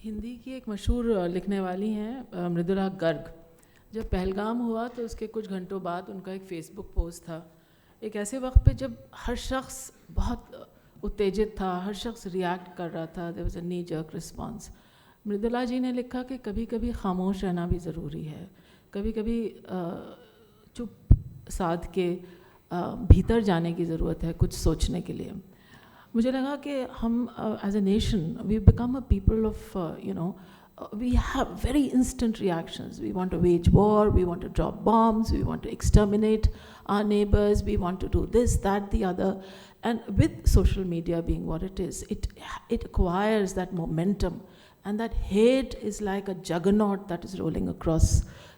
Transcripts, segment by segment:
हिंदी की एक मशहूर लिखने वाली हैं मृदुला गर्ग। जब पहलगाम हुआ तो उसके कुछ घंटों बाद उनका एक फ़ेसबुक पोस्ट था, एक ऐसे वक्त पे जब हर शख्स बहुत उत्तेजित था, हर शख्स रिएक्ट कर रहा था, there was a knee jerk response. Mridula ji ने लिखा कि कभी कभी खामोश रहना भी ज़रूरी है, कभी कभी चुप साध के भीतर जाने की ज़रूरत है कुछ सोचने के लिए। मुझे लगा कि हम as a nation we become a people of we have very instant reactions. We want to wage war, we want to drop bombs, we want to exterminate our neighbors, we want to do this, that, the other. And with social media being what it is, it acquires that momentum, and that hate is like a juggernaut that is rolling across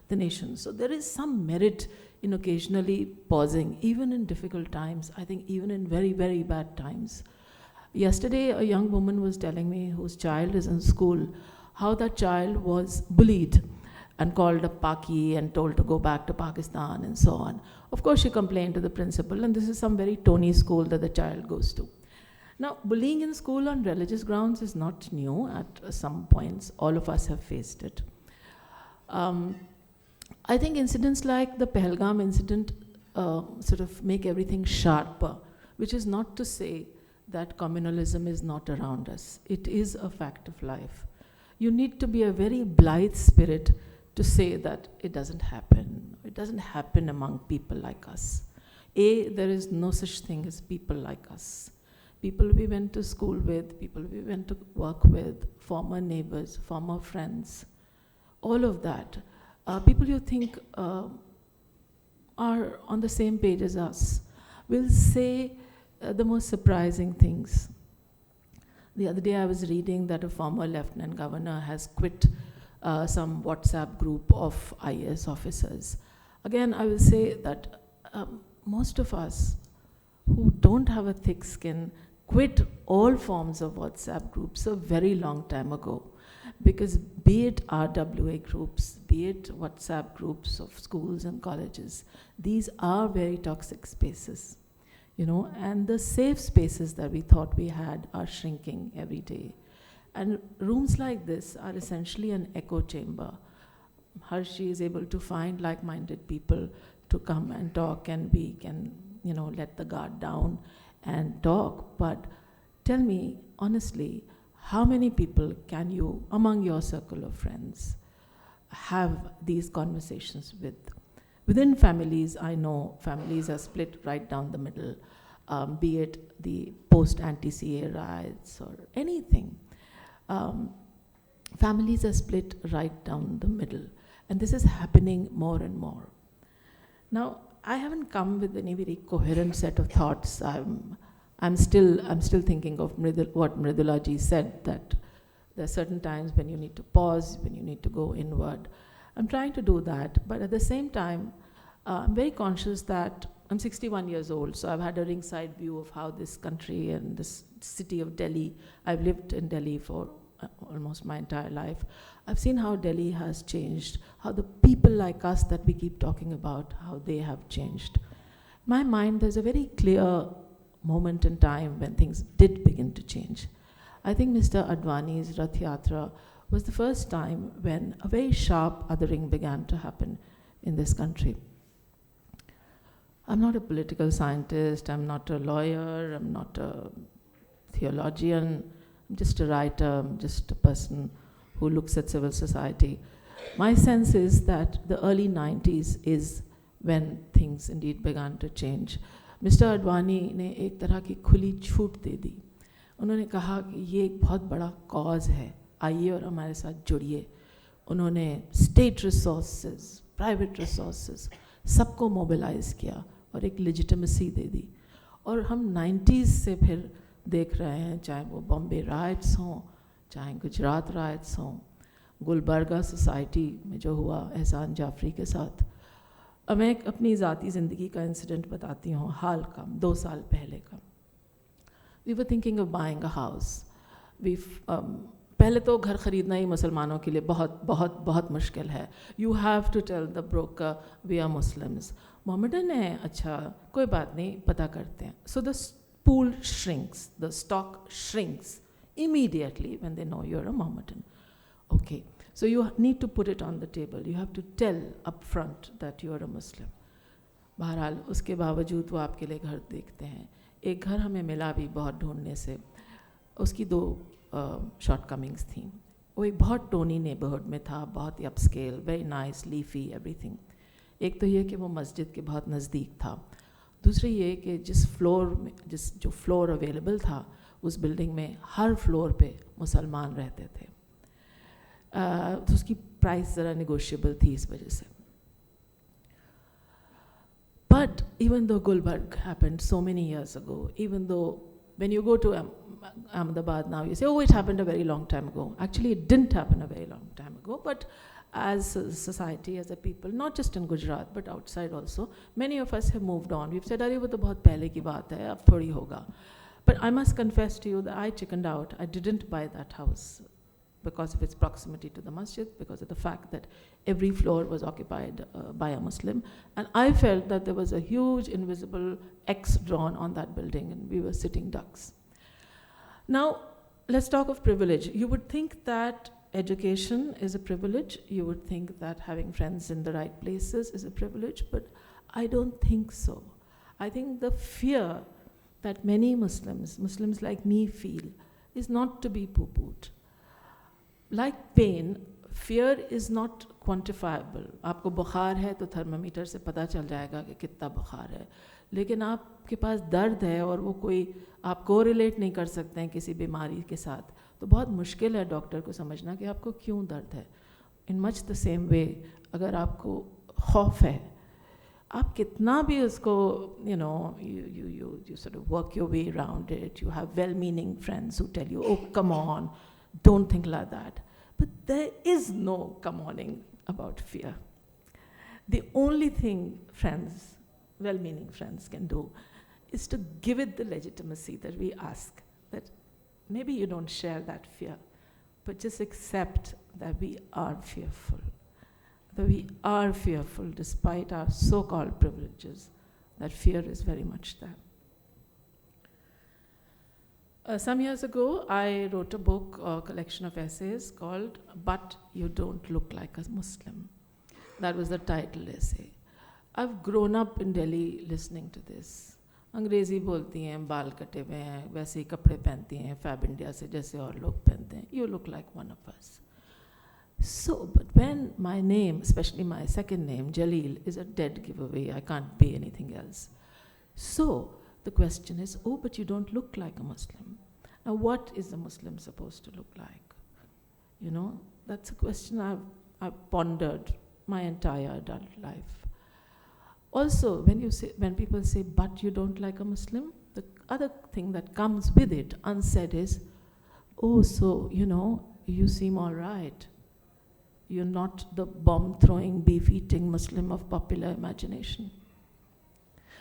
the nation. So there is some merit in occasionally pausing, even in difficult times, I think even in very, very bad times. Yesterday, a young woman was telling me whose child is in school, how that child was bullied and called a Paki and told to go back to Pakistan and so on. Of course, she complained to the principal, and this is some very Tony school that the child goes to. Now, bullying in school on religious grounds is not new. At some points, all of us have faced it. I think incidents like the Pahalgam incident sort of make everything sharper, which is not to say that communalism is not around us. It is a fact of life. You need to be a very blithe spirit to say that it doesn't happen. It doesn't happen among people like us. There is no such thing as people like us. People we went to school with, people we went to work with, former neighbors, former friends, all of that. People you think are on the same page as us will say the most surprising things. The other day I was reading that a former lieutenant governor has quit some WhatsApp group of IAS officers. Again, I will say that most of us who don't have a thick skin quit all forms of WhatsApp groups a very long time ago. Because be it RWA groups, be it WhatsApp groups of schools and colleges, these are very toxic spaces. And the safe spaces that we thought we had are shrinking every day. And rooms like this are essentially an echo chamber. Harshi is able to find like-minded people to come and talk, and we can, let the guard down and talk. But tell me, honestly, how many people can you, among your circle of friends, have these conversations with? Within families, I know families are split right down the middle, be it the post-anti-CA riots or anything. Families are split right down the middle, and this is happening more and more. Now, I haven't come with any very coherent set of thoughts. I'm still thinking of what Mridula ji said, that there are certain times when you need to pause, when you need to go inward. I'm trying to do that, but at the same time, I'm very conscious that I'm 61 years old, so I've had a ringside view of how this country and this city of Delhi, I've lived in Delhi for almost my entire life. I've seen how Delhi has changed, how the people like us that we keep talking about, how they have changed. In my mind, there's a very clear moment in time when things did begin to change. I think Mr. Advani's Rath Yatra was the first time when a very sharp othering began to happen in this country. I'm not a political scientist, I'm not a lawyer, I'm not a theologian, I'm just a writer, I'm just a person who looks at civil society. My sense is that the early 90s is when things indeed began to change. Mr. Advani ने एक तरह की खुली छूट दे दी. उन्होंने कहा कि ये एक बहुत बड़ा कॉज है, आइए और हमारे साथ जुड़िए. उन्होंने स्टेट रिसोर्सेज, प्राइवेट रिसोर्सेज सबको मोबिलाइज किया और एक लेजिटिमेसी दे दी. और हम 90s से फिर देख रहे हैं, चाहे वो बॉम्बे राइट्स हों, चाहे गुजरात राइट्स हों, गुलबर्गा सोसाइटी में जो हुआ एहसान जाफरी के साथ. अब मैं अपनी ज़ाती ज़िंदगी का इंसिडेंट बताती हूँ, हाल का, 2 साल पहले का. We were thinking of buying a house. पहले तो घर ख़रीदना ही मुसलमानों के लिए बहुत बहुत बहुत मुश्किल है. You have to tell the broker we are Muslims. Mohammedan है, अच्छा कोई बात नहीं, पता करते हैं. So the pool shrinks, the stock shrinks immediately when they know you're a Mohammedan. Okay, so you need to put it on the table. You have to tell up front that you are a Muslim. बहरहाल उसके बावजूद वो आपके लिए घर देखते हैं. एक घर हमें मिला भी बहुत ढूंढने से. उसकी दो शॉर्ट कमिंग्स थी. वो एक बहुत टोनी नेबरहुड में था, बहुत ही upscale, very nice, leafy, everything. एक तो ये कि वो मस्जिद के बहुत नज़दीक था. दूसरी ये कि जो फ्लोर अवेलेबल था उस बिल्डिंग में, हर फ्लोर पे मुसलमान रहते थे. तो उसकी प्राइस ज़रा नेगोशिएबल थी इस वजह से. But even though Gulbarg happened so many years ago, even though when you go to Ahmedabad now, you say, oh, it happened a very long time ago. Actually, it didn't happen a very long time ago. But as a society, as a people, not just in Gujarat, but outside also, many of us have moved on. We've said, अरे वो तो बहुत पहले की बात है, अब थोड़ी होगा. But I must confess to you that I chickened out. I didn't buy that house because of its proximity to the masjid, because of the fact that every floor was occupied by a Muslim. And I felt that there was a huge invisible X drawn on that building, and we were sitting ducks. Now, let's talk of privilege. You would think that education is a privilege. You would think that having friends in the right places is a privilege, but I don't think so. I think the fear that many Muslims like me feel, is not to be poo-pooed. Like pain, fear is not quantifiable. आपको बुखार है तो thermometer से पता चल जाएगा कि कितना बुखार है. लेकिन आपके पास दर्द है और वो कोई आप कोरिलेट नहीं कर सकते हैं किसी बीमारी के साथ, तो बहुत मुश्किल है डॉक्टर को समझना कि आपको क्यों दर्द है. In much the same way, अगर आपको खौफ है, आप कितना भी उसको you sort of work your way around it. You have well-meaning friends who tell you, oh, come on, don't think like that. But there is no come oning about fear. The only thing friends, well-meaning friends, can do is to give it the legitimacy that we ask. That maybe you don't share that fear, but just accept that we are fearful. That we are fearful despite our so-called privileges. That fear is very much there. Some years ago, I wrote a book, a collection of essays called But You Don't Look Like a Muslim. That was the title essay. I've grown up in Delhi listening to this. अंग्रेज़ी बोलती हैं, बाल कटे हुए हैं, वैसे ही कपड़े पहनती हैं, फैब इंडिया से जैसे और लोग पहनते हैं. You look like one of us. So, but when my name, especially my second name, Jalil, is a dead giveaway, I can't be anything else. So, the question is, oh, but you don't look like a Muslim. Now, what is a Muslim supposed to look like? You know, that's a question I've pondered my entire adult life. Also, when people say, but you don't like a Muslim, the other thing that comes with it, unsaid, is, oh, so, you seem all right. You're not the bomb-throwing, beef-eating Muslim of popular imagination.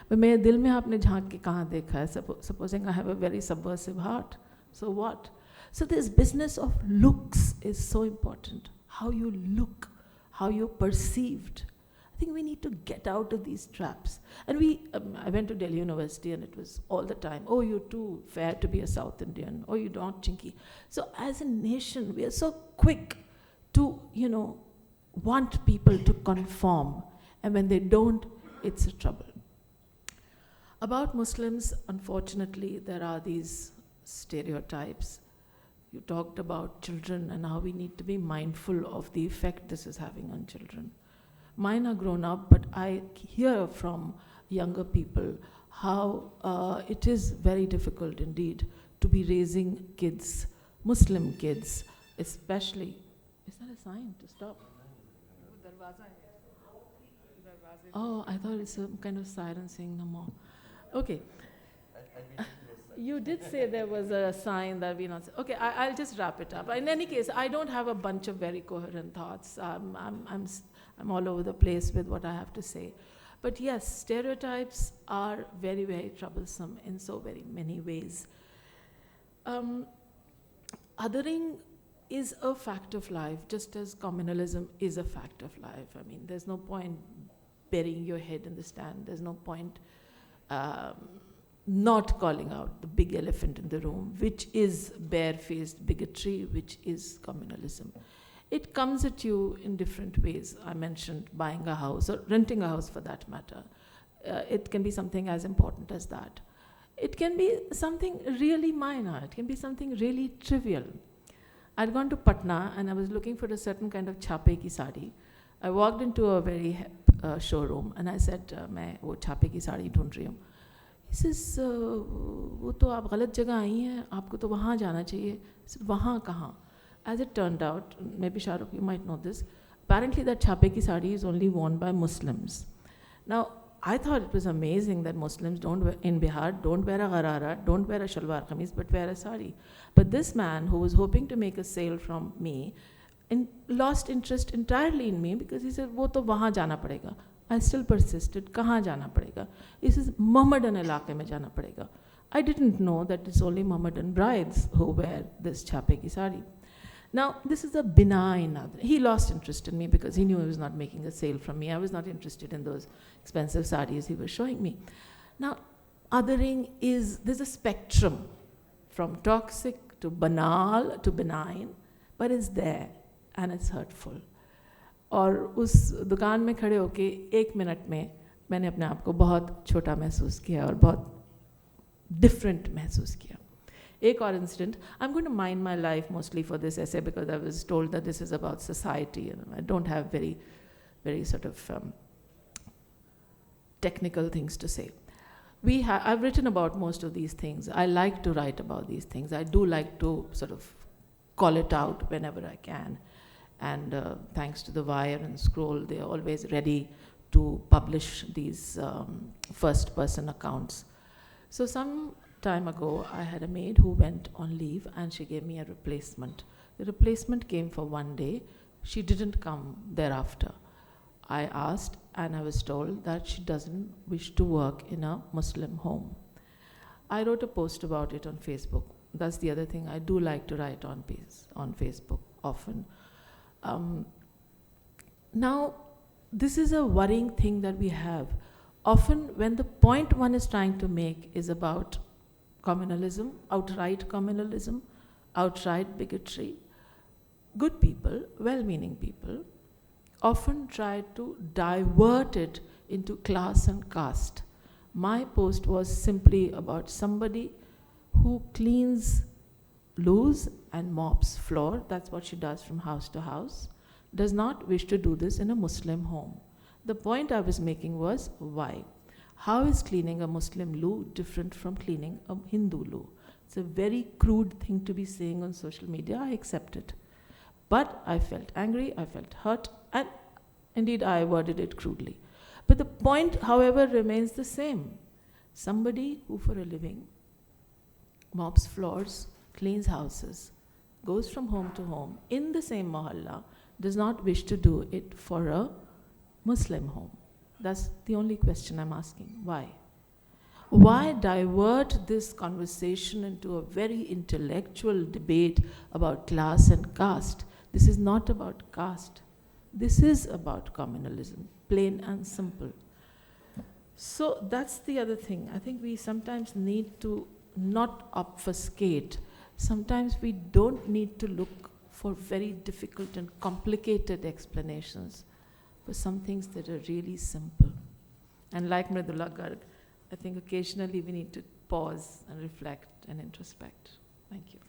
But मेरे दिल में आपने झांक के कहाँ देखा है? Supposing I have a very subversive heart, so what? So this business of looks is so important. How you look, how you're perceived. I think we need to get out of these traps. And I went to Delhi University and it was all the time, oh, you're too fair to be a South Indian, oh, you're not chinky. So as a nation, we are so quick to, want people to conform. And when they don't, it's a trouble. About Muslims, unfortunately, there are these stereotypes. You talked about children and how we need to be mindful of the effect this is having on children. Mine are grown up, but I hear from younger people how it is very difficult indeed to be raising kids, Muslim kids, especially. Is that a sign to stop? Oh, I thought it's some kind of siren saying no more. Okay. You did say there was a sign that we not. Okay, I'll just wrap it up. In any case, I don't have a bunch of very coherent thoughts. I'm all over the place with what I have to say. But yes, stereotypes are very, very troublesome in so very many ways. Othering is a fact of life, just as communalism is a fact of life. I mean, there's no point burying your head in the sand. There's no point not calling out the big elephant in the room, which is barefaced bigotry, which is communalism. It comes at you in different ways. I mentioned buying a house or renting a house for that matter. It can be something as important as that. It can be something really minor. It can be something really trivial. I'd gone to Patna and I was looking for a certain kind of chape ki sari. I walked into a very hip showroom and I said, मैं वो छापे की साड़ी ढूंढ रही हूँ. He says, वो तो आप गलत जगह आई हैं, आपको तो वहाँ जाना चाहिए. I said, वहाँ कहाँ? As it turned out, maybe Shahrukh, you might know this, apparently that chape ki sari is only worn by Muslims. Now, I thought it was amazing that Muslims in Bihar don't wear a gharara, don't wear a shalwar kameez, but wear a sari. But this man who was hoping to make a sale from me lost interest entirely in me because he said, वो तो वहाँ जाना पड़ेगा. I still persisted, कहाँ जाना पड़ेगा? He says, Mohammedan इलाके में जाना पड़ेगा. I didn't know that it's only Mohammedan brides who wear this chape ki sari. Now, this is a benign other. He lost interest in me because he knew he was not making a sale from me. I was not interested in those expensive saris he was showing me. Now, othering there's a spectrum from toxic to banal to benign, but it's there and it's hurtful. और उस दुकान में खड़े होके 1 minute में मैंने अपने आप को बहुत छोटा महसूस किया और बहुत different महसूस किया. एक और incident, I'm going to mind my life mostly for this essay because I was told that this is about society and I don't have very, very sort of technical things to say. I've written about most of these things. I like to write about these things. I do like to sort of call it out whenever I can. And thanks to The Wire and Scroll, they're always ready to publish these first-person accounts. So some time ago, I had a maid who went on leave and she gave me a replacement. The replacement came for 1 day. She didn't come thereafter. I asked and I was told that she doesn't wish to work in a Muslim home. I wrote a post about it on Facebook. That's the other thing. I do like to write on Facebook often. Now, this is a worrying thing that we have. Often when the point one is trying to make is about communalism, outright bigotry, good people, well-meaning people, often try to divert it into class and caste. My post was simply about somebody who cleans loos and mops floor, that's what she does from house to house, does not wish to do this in a Muslim home. The point I was making was, why? How is cleaning a Muslim loo different from cleaning a Hindu loo? It's a very crude thing to be saying on social media, I accept it. But I felt angry, I felt hurt, and indeed I worded it crudely. But the point, however, remains the same. Somebody who for a living mops floors, cleans houses, goes from home to home in the same mahalla, does not wish to do it for a Muslim home. That's the only question I'm asking. Why? Why divert this conversation into a very intellectual debate about class and caste? This is not about caste. This is about communalism, plain and simple. So that's the other thing. I think we sometimes need to not obfuscate. Sometimes we don't need to look for very difficult and complicated explanations for some things that are really simple. And like Mridula Garg, I think occasionally we need to pause and reflect and introspect. Thank you.